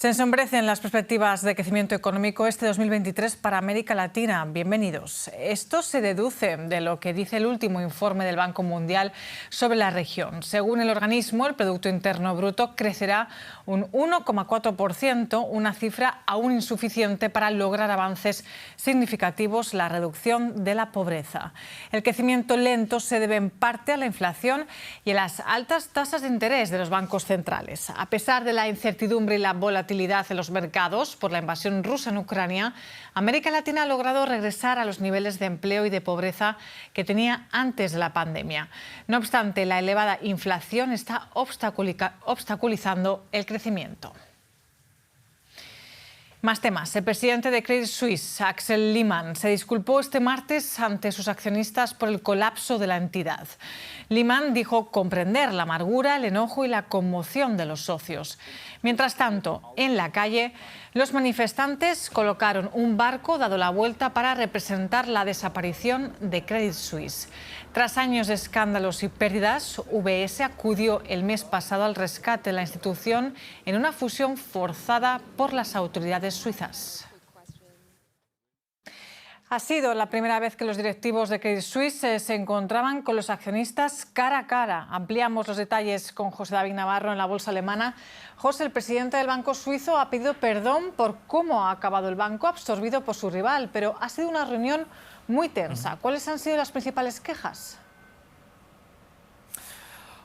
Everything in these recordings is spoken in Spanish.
Se ensombrecen las perspectivas de crecimiento económico este 2023 para América Latina. Bienvenidos. Esto se deduce de lo que dice el último informe del Banco Mundial sobre la región. Según el organismo, el Producto Interno Bruto crecerá un 1,4%, una cifra aún insuficiente para lograr avances significativos en la reducción de la pobreza. El crecimiento lento se debe en parte a la inflación y a las altas tasas de interés de los bancos centrales. A pesar de la incertidumbre y la volatilidad en los mercados por la invasión rusa en Ucrania, América Latina ha logrado regresar a los niveles de empleo y de pobreza que tenía antes de la pandemia. No obstante, la elevada inflación está obstaculizando el crecimiento. Más temas. El presidente de Credit Suisse, Axel Lehmann, se disculpó este martes ante sus accionistas por el colapso de la entidad. Lehmann dijo comprender la amargura, el enojo y la conmoción de los socios. Mientras tanto, en la calle, los manifestantes colocaron un barco dado la vuelta para representar la desaparición de Credit Suisse. Tras años de escándalos y pérdidas, UBS acudió el mes pasado al rescate de la institución en una fusión forzada por las autoridades suizas. Ha sido la primera vez que los directivos de Credit Suisse se encontraban con los accionistas cara a cara. Ampliamos los detalles con José David Navarro en la bolsa alemana. José, el presidente del banco suizo ha pedido perdón por cómo ha acabado el banco absorbido por su rival, pero ha sido una reunión muy tensa. ¿Cuáles han sido las principales quejas?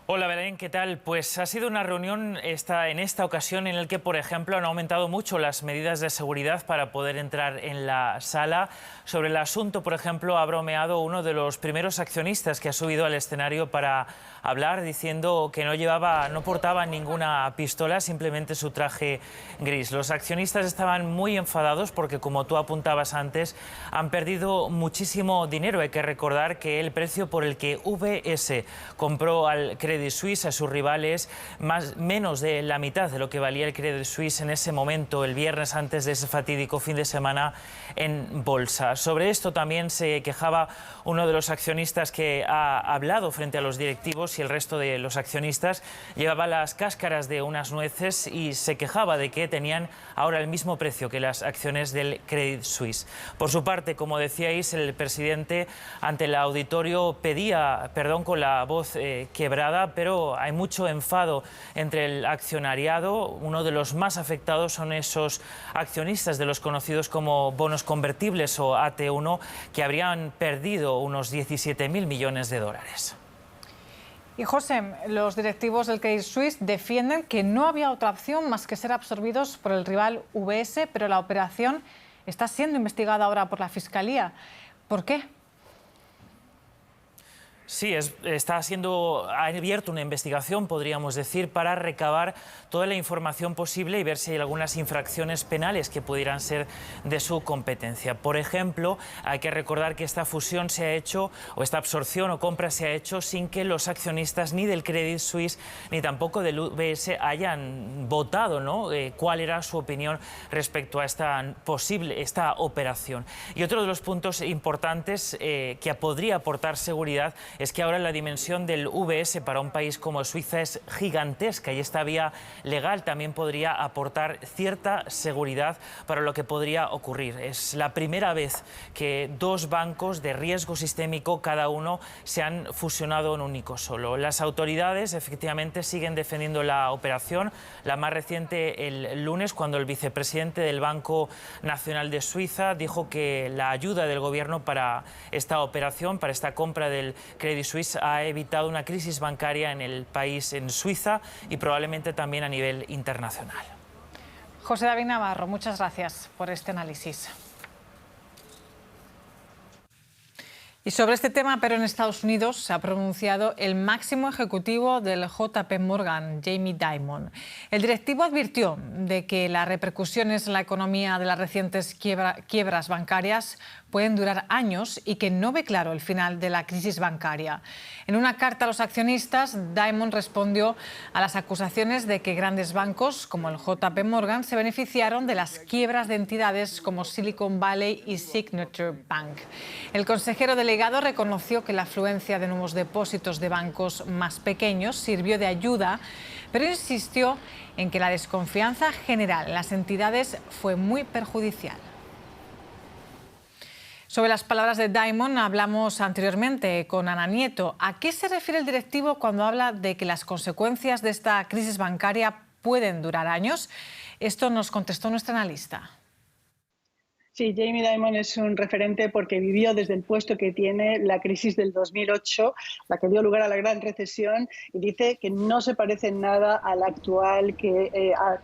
Hola Belén, ¿qué tal? Pues ha sido una reunión en esta ocasión en la que, por ejemplo, han aumentado mucho las medidas de seguridad para poder entrar en la sala. Sobre el asunto, por ejemplo, ha bromeado uno de los primeros accionistas que ha subido al escenario para hablar, diciendo que no portaba ninguna pistola, simplemente su traje gris. Los accionistas estaban muy enfadados porque, como tú apuntabas antes, han perdido muchísimo dinero. Hay que recordar que el precio por el que UBS compró al Credit Suisse a sus rivales menos de la mitad de lo que valía el Credit Suisse en ese momento, el viernes antes de ese fatídico fin de semana en bolsa. Sobre esto también se quejaba uno de los accionistas que ha hablado frente a los directivos, y el resto de los accionistas llevaba las cáscaras de unas nueces y se quejaba de que tenían ahora el mismo precio que las acciones del Credit Suisse. Por su parte, como decíais, el presidente ante el auditorio pedía perdón con la voz quebrada, pero hay mucho enfado entre el accionariado. Uno de los más afectados son esos accionistas de los conocidos como bonos convertibles o AT1, que habrían perdido unos 17.000 millones de dólares. Y José, los directivos del Credit Suisse defienden que no había otra opción más que ser absorbidos por el rival UBS, pero la operación está siendo investigada ahora por la Fiscalía. ¿Por qué? Sí, ha abierto una investigación, podríamos decir, para recabar toda la información posible y ver si hay algunas infracciones penales que pudieran ser de su competencia. Por ejemplo, hay que recordar que esta fusión se ha hecho, o esta absorción o compra se ha hecho sin que los accionistas ni del Credit Suisse ni tampoco del UBS hayan votado, ¿no?, cuál era su opinión respecto a esta operación. Y otro de los puntos importantes que podría aportar seguridad es que ahora la dimensión del UBS para un país como Suiza es gigantesca, y esta vía legal también podría aportar cierta seguridad para lo que podría ocurrir. Es la primera vez que dos bancos de riesgo sistémico, cada uno, se han fusionado en un único solo. Las autoridades efectivamente siguen defendiendo la operación. La más reciente el lunes, cuando el vicepresidente del Banco Nacional de Suiza dijo que la ayuda del gobierno para esta operación, para esta compra del Credit Suisse, ha evitado una crisis bancaria en el país, en Suiza, y probablemente también a nivel internacional. José David Navarro, muchas gracias por este análisis. Y sobre este tema, pero en Estados Unidos, se ha pronunciado el máximo ejecutivo del JP Morgan, Jamie Dimon. El directivo advirtió de que las repercusiones en la economía de las recientes quiebras bancarias pueden durar años y que no ve claro el final de la crisis bancaria. En una carta a los accionistas, Diamond respondió a las acusaciones de que grandes bancos como el JP Morgan se beneficiaron de las quiebras de entidades como Silicon Valley y Signature Bank. El consejero delegado reconoció que la afluencia de nuevos depósitos de bancos más pequeños sirvió de ayuda, pero insistió en que la desconfianza general en las entidades fue muy perjudicial. Sobre las palabras de Diamond hablamos anteriormente con Ana Nieto. ¿A qué se refiere el directivo cuando habla de que las consecuencias de esta crisis bancaria pueden durar años? Esto nos contestó nuestra analista. Sí, Jamie Dimon es un referente porque vivió desde el puesto que tiene la crisis del 2008, la que dio lugar a la gran recesión, y dice que no se parece en nada a la actual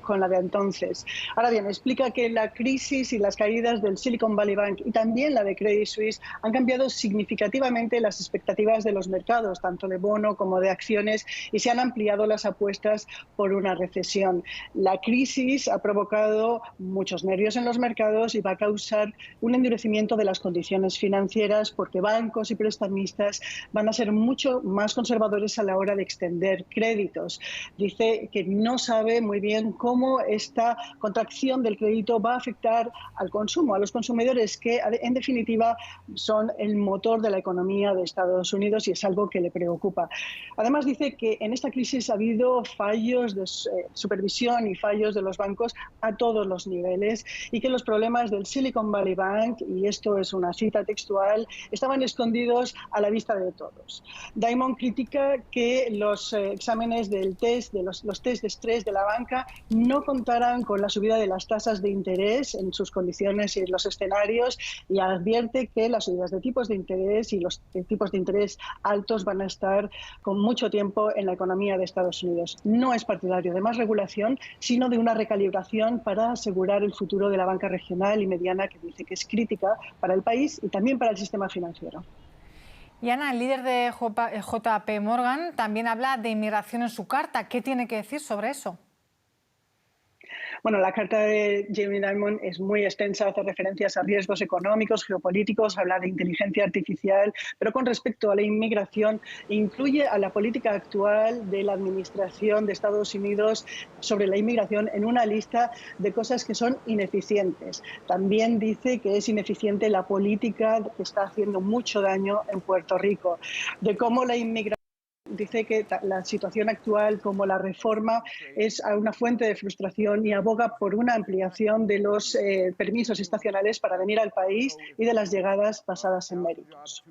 con la de entonces. Ahora bien, explica que la crisis y las caídas del Silicon Valley Bank y también la de Credit Suisse han cambiado significativamente las expectativas de los mercados, tanto de bono como de acciones, y se han ampliado las apuestas por una recesión. La crisis ha provocado muchos nervios en los mercados y va a causar un endurecimiento de las condiciones financieras porque bancos y prestamistas van a ser mucho más conservadores a la hora de extender créditos. Dice que no sabe muy bien cómo esta contracción del crédito va a afectar al consumo, a los consumidores, que en definitiva son el motor de la economía de Estados Unidos, y es algo que le preocupa. Además, dice que en esta crisis ha habido fallos de supervisión y fallos de los bancos a todos los niveles, y que los problemas del Silicon Valley Bank, y esto es una cita textual, estaban escondidos a la vista de todos. Diamond critica que los exámenes del test, los test de estrés de la banca, no contaran con la subida de las tasas de interés en sus condiciones y en los escenarios, y advierte que las subidas de tipos de interés y los tipos de interés altos van a estar con mucho tiempo en la economía de Estados Unidos. No es partidario de más regulación, sino de una recalibración para asegurar el futuro de la banca regional y mediana, que dice que es crítica para el país y también para el sistema financiero. Y Ana, el líder de JP Morgan también habla de inmigración en su carta. ¿Qué tiene que decir sobre eso? Bueno, la carta de Jamie Dimon es muy extensa, hace referencias a riesgos económicos, geopolíticos, habla de inteligencia artificial, pero con respecto a la inmigración incluye a la política actual de la administración de Estados Unidos sobre la inmigración en una lista de cosas que son ineficientes. También dice que es ineficiente la política que está haciendo mucho daño en Puerto Rico, de cómo la inmigración. Dice que la situación actual, como la reforma, es una fuente de frustración, y aboga por una ampliación de los permisos estacionales para venir al país y de las llegadas basadas en méritos.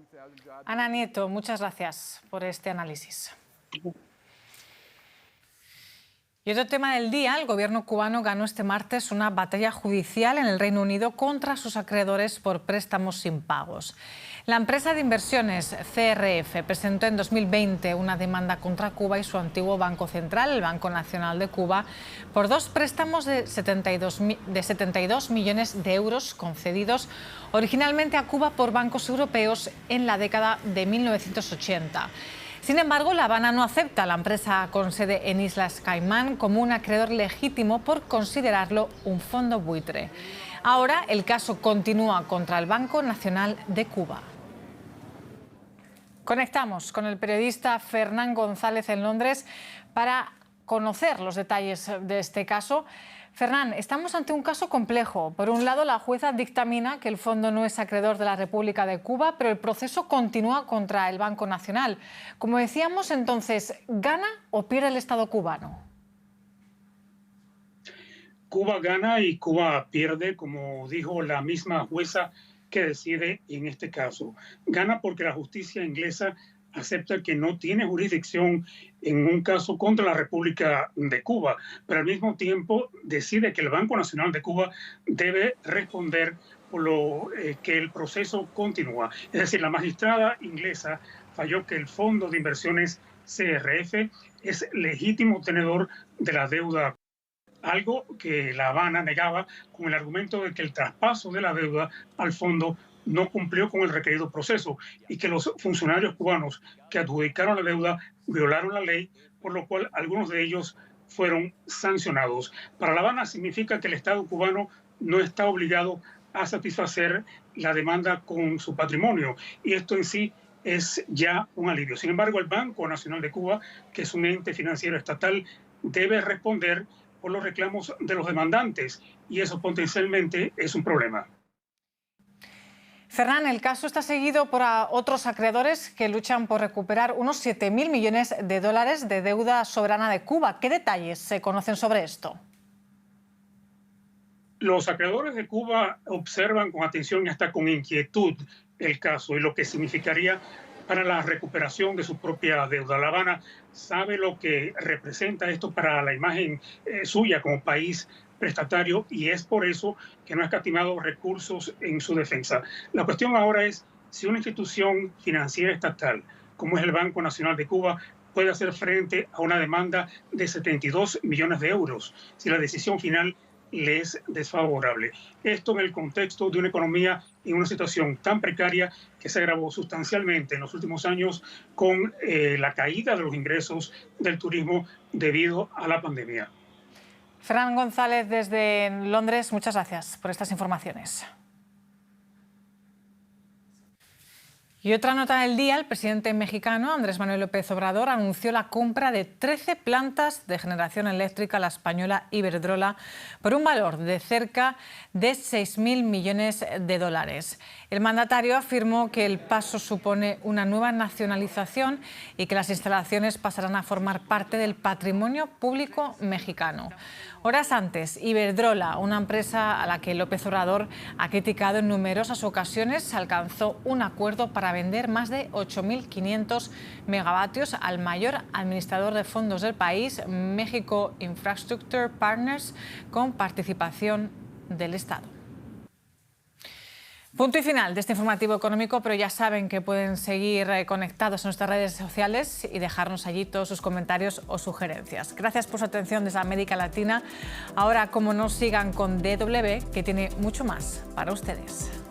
Ana Nieto, muchas gracias por este análisis. Y otro tema del día, el gobierno cubano ganó este martes una batalla judicial en el Reino Unido contra sus acreedores por préstamos sin pagos. La empresa de inversiones CRF presentó en 2020 una demanda contra Cuba y su antiguo Banco Central, el Banco Nacional de Cuba, por dos préstamos de 72 millones de euros concedidos originalmente a Cuba por bancos europeos en la década de 1980. Sin embargo, La Habana no acepta a la empresa con sede en Islas Caimán como un acreedor legítimo por considerarlo un fondo buitre. Ahora el caso continúa contra el Banco Nacional de Cuba. Conectamos con el periodista Fernán González en Londres para conocer los detalles de este caso. Fernán, estamos ante un caso complejo. Por un lado, la jueza dictamina que el fondo no es acreedor de la República de Cuba, pero el proceso continúa contra el Banco Nacional. Como decíamos, entonces, ¿gana o pierde el Estado cubano? Cuba gana y Cuba pierde, como dijo la misma jueza que decide en este caso. Gana porque la justicia inglesa acepta que no tiene jurisdicción en un caso contra la República de Cuba, pero al mismo tiempo decide que el Banco Nacional de Cuba debe responder por lo que el proceso continúa. Es decir, la magistrada inglesa falló que el Fondo de Inversiones CRF es legítimo tenedor de la deuda, algo que La Habana negaba con el argumento de que el traspaso de la deuda al fondo no cumplió con el requerido proceso y que los funcionarios cubanos que adjudicaron la deuda violaron la ley, por lo cual algunos de ellos fueron sancionados. Para La Habana significa que el Estado cubano no está obligado a satisfacer la demanda con su patrimonio. Y esto en sí es ya un alivio. Sin embargo, el Banco Nacional de Cuba, que es un ente financiero estatal, debe responder por los reclamos de los demandantes y eso potencialmente es un problema. Fernán, el caso está seguido por otros acreedores que luchan por recuperar unos 7.000 millones de dólares de deuda soberana de Cuba. ¿Qué detalles se conocen sobre esto? Los acreedores de Cuba observan con atención y hasta con inquietud el caso y lo que significaría para la recuperación de su propia deuda. La Habana sabe lo que representa esto para la imagen suya como país prestatario y es por eso que no ha escatimado recursos en su defensa. La cuestión ahora es si una institución financiera estatal como es el Banco Nacional de Cuba puede hacer frente a una demanda de 72 millones de euros si la decisión final le es desfavorable. Esto en el contexto de una economía en una situación tan precaria que se agravó sustancialmente en los últimos años con la caída de los ingresos del turismo debido a la pandemia. Fernán González desde Londres, muchas gracias por estas informaciones. Y otra nota del día, el presidente mexicano Andrés Manuel López Obrador anunció la compra de 13 plantas de generación eléctrica a la española Iberdrola por un valor de cerca de 6.000 millones de dólares. El mandatario afirmó que el paso supone una nueva nacionalización y que las instalaciones pasarán a formar parte del patrimonio público mexicano. Horas antes, Iberdrola, una empresa a la que López Obrador ha criticado en numerosas ocasiones, alcanzó un acuerdo para vender más de 8.500 megavatios al mayor administrador de fondos del país, México Infrastructure Partners, con participación del Estado. Punto y final de este informativo económico, pero ya saben que pueden seguir conectados en nuestras redes sociales y dejarnos allí todos sus comentarios o sugerencias. Gracias por su atención desde América Latina. Ahora, como no, sigan con DW, que tiene mucho más para ustedes.